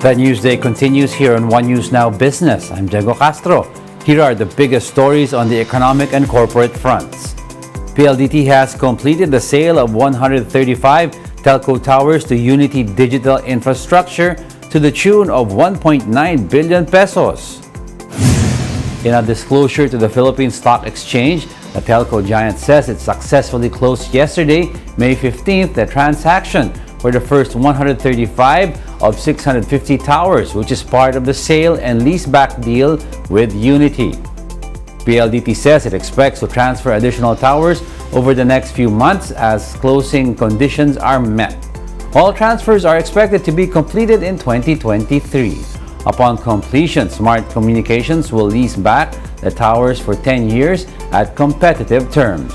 The Newsday continues here on One News Now Business. I'm Diego Castro. Here are the biggest stories on the economic and corporate fronts. PLDT has completed the sale of 135 telco towers to Unity Digital Infrastructure to the tune of 1.9 billion pesos. In a disclosure to the Philippine Stock Exchange, the telco giant says it successfully closed yesterday, May 15th, the transaction for the first 135 of 650 towers, which is part of the sale and leaseback deal with Unity. PLDT says it expects to transfer additional towers over the next few months as closing conditions are met. All transfers are expected to be completed in 2023. Upon completion, Smart Communications will lease back the towers for 10 years at competitive terms.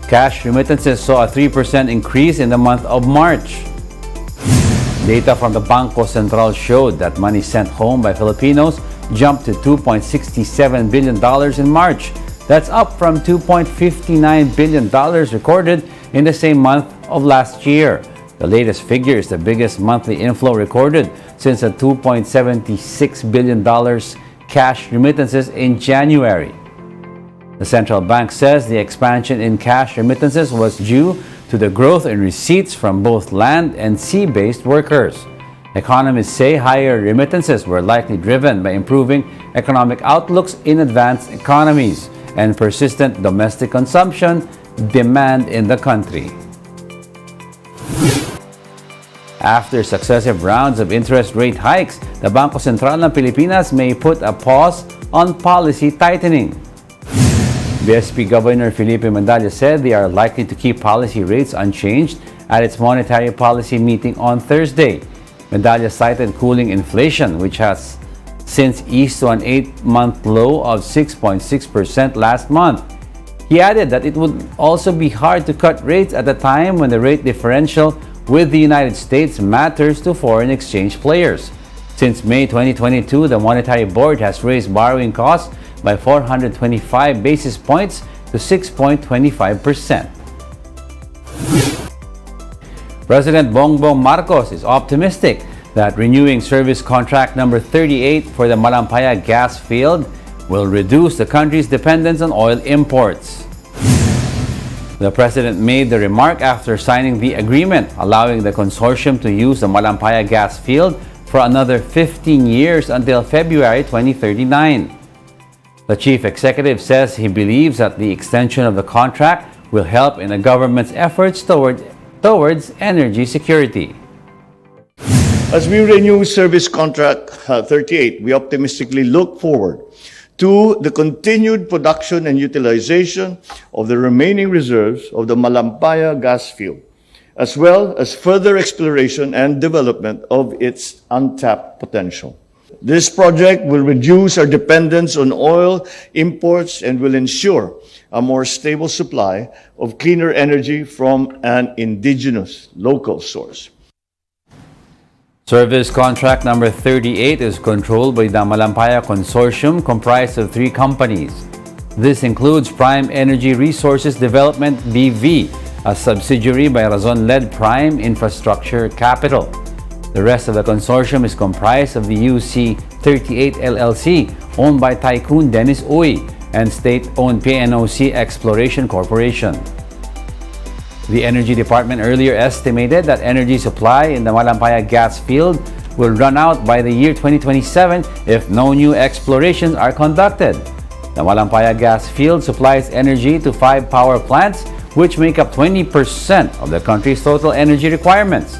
Cash remittances saw a 3% increase in the month of March. Data from the Bangko Sentral showed that money sent home by Filipinos jumped to $2.67 billion in March. That's up from $2.59 billion recorded in the same month of last year. The latest figure is the biggest monthly inflow recorded since the $2.76 billion cash remittances in January. The central bank says the expansion in cash remittances was due to the growth in receipts from both land and sea-based workers. Economists say higher remittances were likely driven by improving economic outlooks in advanced economies and persistent domestic consumption demand in the country. After successive rounds of interest rate hikes, the Bangko Sentral ng Pilipinas may put a pause on policy tightening. BSP Governor Felipe Mandalla said they are likely to keep policy rates unchanged at its monetary policy meeting on Thursday. Mandalla cited cooling inflation, which has since eased to an 8-month low of 6.6% last month. He added that it would also be hard to cut rates at a time when the rate differential with the United States matters to foreign exchange players. Since May 2022, the Monetary Board has raised borrowing costs by 425 basis points to 6.25%. President Bongbong Marcos is optimistic that renewing service contract number 38 for the Malampaya gas field will reduce the country's dependence on oil imports. The president made the remark after signing the agreement allowing the consortium to use the Malampaya gas field for another 15 years until February 2039. The chief executive says he believes that the extension of the contract will help in the government's efforts towards energy security. As we renew Service Contract 38, we optimistically look forward to the continued production and utilization of the remaining reserves of the Malampaya gas field, as well as further exploration and development of its untapped potential. This project will reduce our dependence on oil imports and will ensure a more stable supply of cleaner energy from an indigenous local source. Service contract number 38 is controlled by the Malampaya Consortium comprised of 3 companies. This includes Prime Energy Resources Development BV, a subsidiary by Razon-led Prime Infrastructure Capital. The rest of the consortium is comprised of the UC38 LLC, owned by Tycoon Dennis Uy, and state-owned PNOC Exploration Corporation. The Energy Department earlier estimated that energy supply in the Malampaya gas field will run out by the year 2027 if no new explorations are conducted. The Malampaya gas field supplies energy to 5 power plants, which make up 20% of the country's total energy requirements.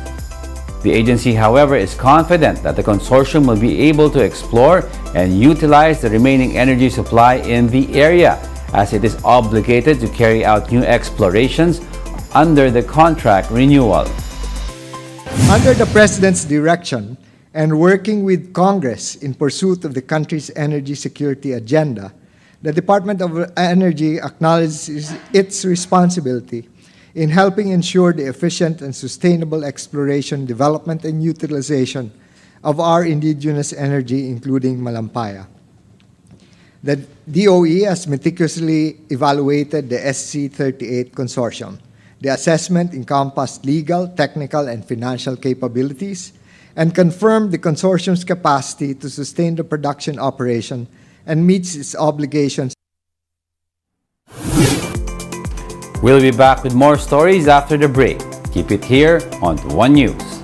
The agency, however, is confident that the consortium will be able to explore and utilize the remaining energy supply in the area, as it is obligated to carry out new explorations under the contract renewal. Under the President's direction and working with Congress in pursuit of the country's energy security agenda, the Department of Energy acknowledges its responsibility in helping ensure the efficient and sustainable exploration, development, and utilization of our indigenous energy, including Malampaya. The DOE has meticulously evaluated the SC38 consortium. The assessment encompassed legal, technical, and financial capabilities and confirmed the consortium's capacity to sustain the production operation and meets its obligations. We'll be back with more stories after the break. Keep it here on One News.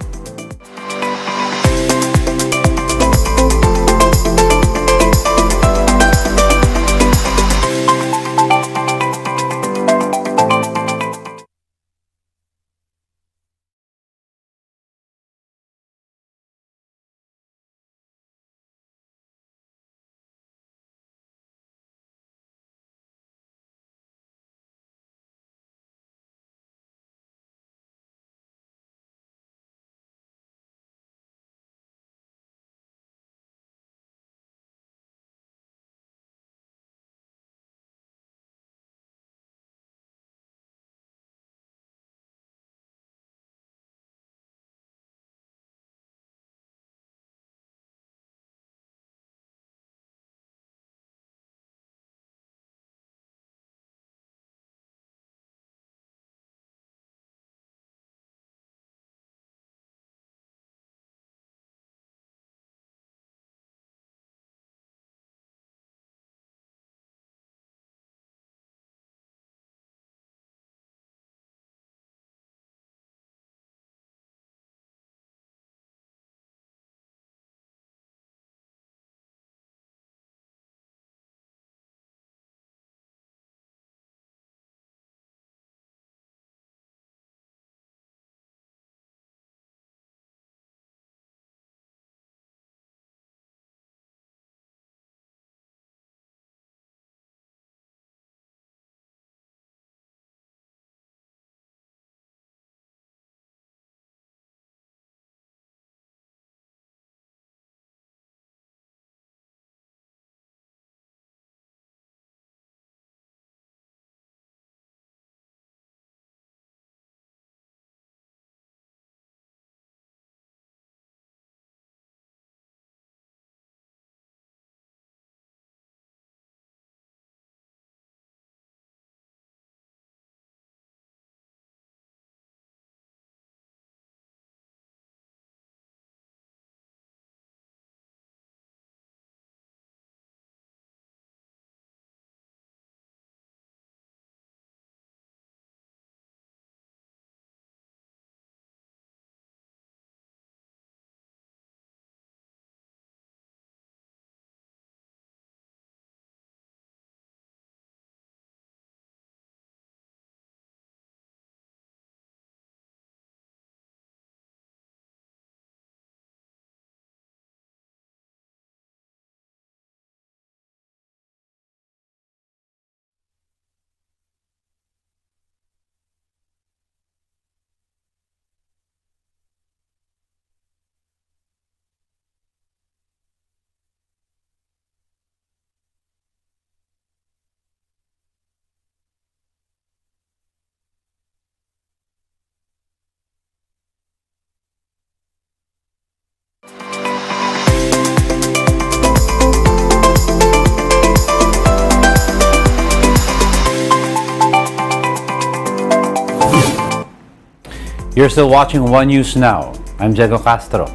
You're still watching One News Now. I'm Diego Castro.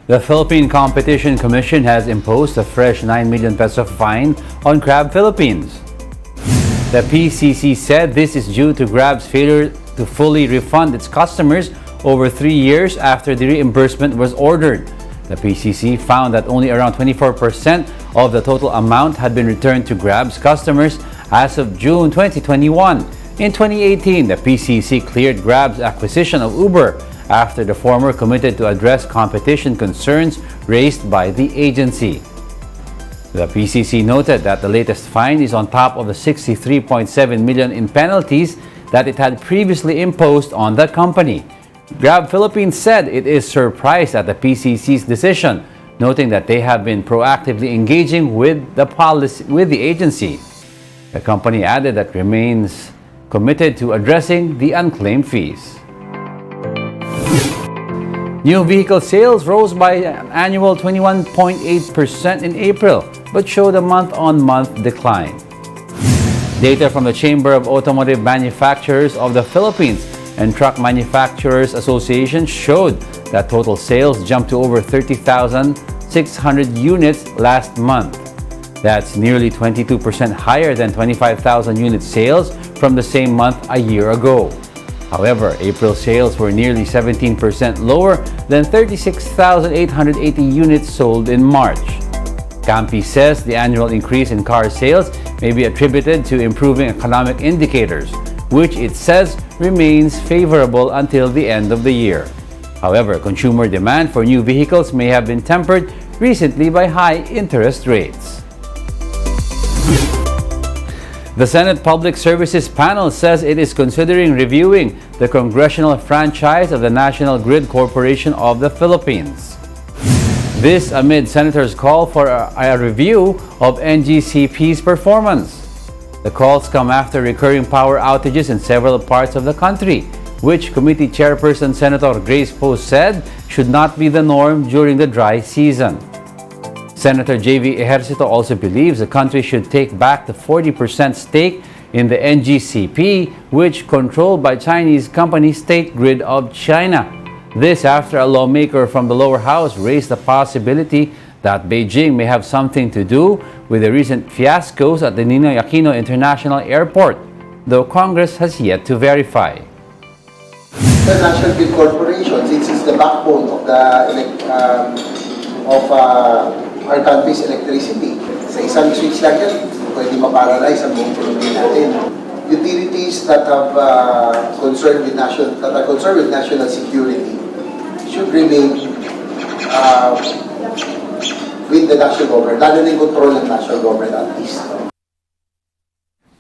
The Philippine Competition Commission has imposed a fresh 9 million peso fine on Grab Philippines. The PCC said this is due to Grab's failure to fully refund its customers over 3 years after the reimbursement was ordered. The PCC found that only around 24% of the total amount had been returned to Grab's customers as of June 2021. In 2018, the PCC cleared Grab's acquisition of Uber after the former committed to address competition concerns raised by the agency. The PCC noted that the latest fine is on top of the 63.7 million in penalties that it had previously imposed on the company. Grab Philippines said it is surprised at the PCC's decision, noting that they have been proactively engaging with the agency. The company added that remains committed to addressing the unclaimed fees. New vehicle sales rose by an annual 21.8% in April, but showed a month-on-month decline. Data from the Chamber of Automotive Manufacturers of the Philippines and Truck Manufacturers Association showed that total sales jumped to over 30,600 units last month. That's nearly 22% higher than 25,000 unit sales from the same month a year ago. However, April sales were nearly 17% lower than 36,880 units sold in March. Campi says the annual increase in car sales may be attributed to improving economic indicators, which it says remains favorable until the end of the year. However, consumer demand for new vehicles may have been tempered recently by high interest rates. The Senate Public Services Panel says it is considering reviewing the congressional franchise of the National Grid Corporation of the Philippines. This amid senators' call for a review of NGCP's performance. The calls come after recurring power outages in several parts of the country, which Committee Chairperson Senator Grace Poe said should not be the norm during the dry season. Senator J.V. Ejercito also believes the country should take back the 40% stake in the NGCP, which controlled by Chinese company State Grid of China. This after a lawmaker from the lower house raised the possibility that Beijing may have something to do with the recent fiascos at the Ninoy Aquino International Airport, though Congress has yet to verify. The National Grid Corporation, since it's the backbone of our country's electricity. Sa isang switch lang yan, pwede maparalyze ang buong ekonomiya natin. Utilities that have concern with national security should remain with the national government, lalo na yung control ng national government at least.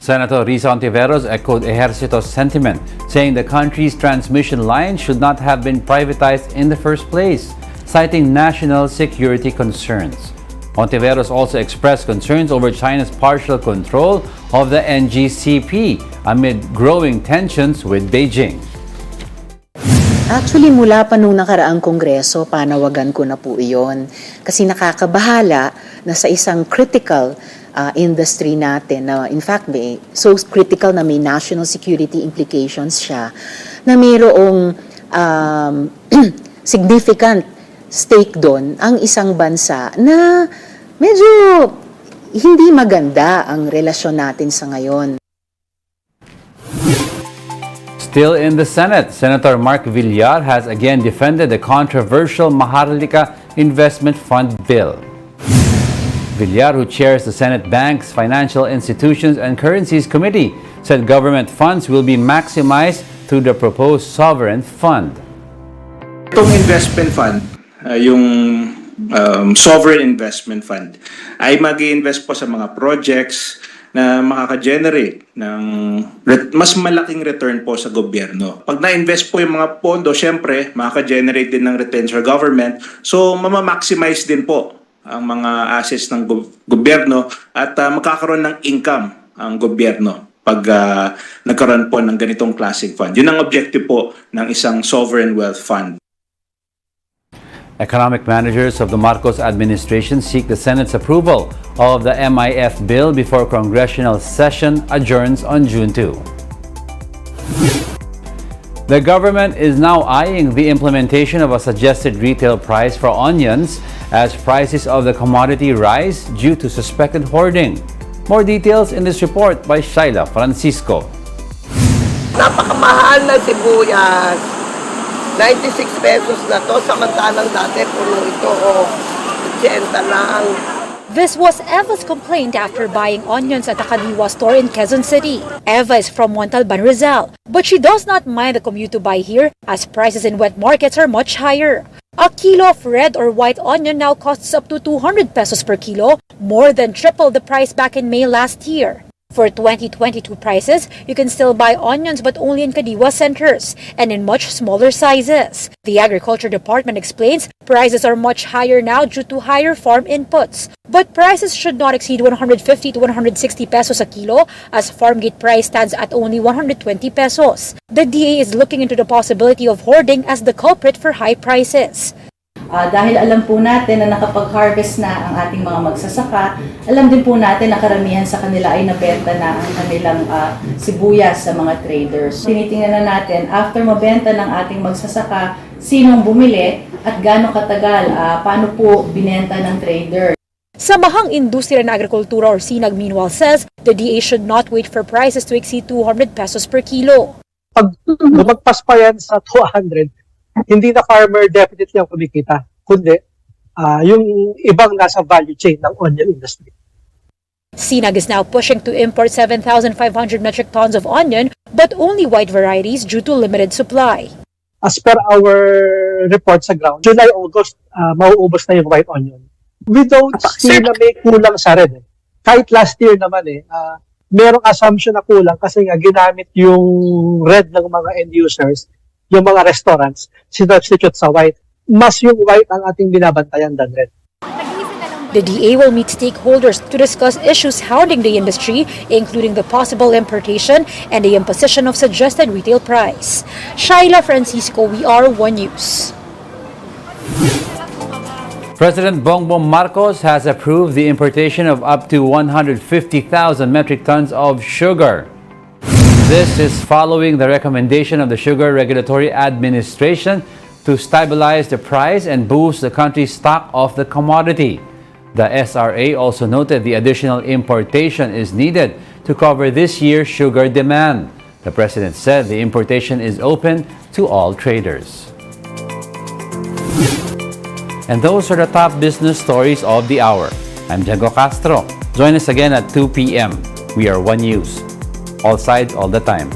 Senator Risa Ontiveros echoed Ejercito's sentiment, saying the country's transmission lines should not have been privatized in the first place, citing national security concerns. Ontiveros also expressed concerns over China's partial control of the NGCP amid growing tensions with Beijing. Actually, mula pa nung nakaraang kongreso, panawagan ko na po iyon. Kasi nakakabahala na sa isang critical industry natin, na in fact, so critical na may national security implications siya, na mayroong significant stake doon ang isang bansa na medyo hindi maganda ang relasyon natin sa ngayon. Still in the Senate, Senator Mark Villar has again defended the controversial Maharlika Investment Fund bill. Villar, who chairs the Senate Banks, Financial Institutions and Currencies Committee, said government funds will be maximized through the proposed sovereign fund. Itong investment fund, yung sovereign investment fund, ay mag-i-invest po sa mga projects na makaka-generate ng mas malaking return po sa gobyerno. Pag na-invest po yung mga pondo, syempre, makaka-generate din ng returns sa government. So, mamamaximize din po ang mga assets ng gobyerno at magkakaroon ng income ang gobyerno pag nagkaroon po ng ganitong klaseng fund. Yun ang objective po ng isang sovereign wealth fund. Economic managers of the Marcos administration seek the Senate's approval of the MIF bill before congressional session adjourns on June 2. The government is now eyeing the implementation of a suggested retail price for onions as prices of the commodity rise due to suspected hoarding. More details in this report by Shaila Francisco. Napakamahal na sibuyas. 96 pesos na to, samantalang dati puro ito, 80 lang. This was Eva's complaint after buying onions at a Kadiwa store in Quezon City. Eva is from Montalban, Rizal, but she does not mind the commute to buy here as prices in wet markets are much higher. A kilo of red or white onion now costs up to 200 pesos per kilo, more than triple the price back in May last year. For 2022 prices, you can still buy onions but only in Kadiwa centers and in much smaller sizes. The Agriculture Department explains prices are much higher now due to higher farm inputs. But prices should not exceed 150 to 160 pesos a kilo as farm gate price stands at only 120 pesos. The DA is looking into the possibility of hoarding as the culprit for high prices. Dahil alam po natin na nakapag-harvest na ang ating mga magsasaka, alam din po natin na karamihan sa kanila ay nabenta na ang kanilang sibuyas sa mga traders. Tinitingnan na natin, after mabenta ng ating magsasaka, sinong bumili at gaano katagal, paano po binenta ng trader. Samahang Industriya ng Agrikultura or SINAG meanwhile says the DA should not wait for prices to exceed 200 pesos per kilo. Pag lumagpas pa yan sa 200, hindi na farmer definitely ang kumikita, kundi yung ibang nasa value chain ng onion industry. SINAG is now pushing to import 7,500 metric tons of onion, but only white varieties due to limited supply. As per our report sa ground, July, August, mauubos na yung white onion. We don't see na may kulang sa red. Kahit last year naman merong assumption na kulang kasi nga ginamit yung red ng mga end users, yung mga restaurants, sinubstitute sa white. Mas yung white ang ating binabantayan than red. The DA will meet stakeholders to discuss issues hounding the industry, including the possible importation and the imposition of suggested retail price. Shaila Francisco, we are One News. President Bongbong Marcos has approved the importation of up to 150,000 metric tons of sugar. This is following the recommendation of the Sugar Regulatory Administration to stabilize the price and boost the country's stock of the commodity. The SRA also noted the additional importation is needed to cover this year's sugar demand. The president said the importation is open to all traders. And those are the top business stories of the hour. I'm Diego Castro. Join us again at 2 p.m. We are One News. All sides, all the time.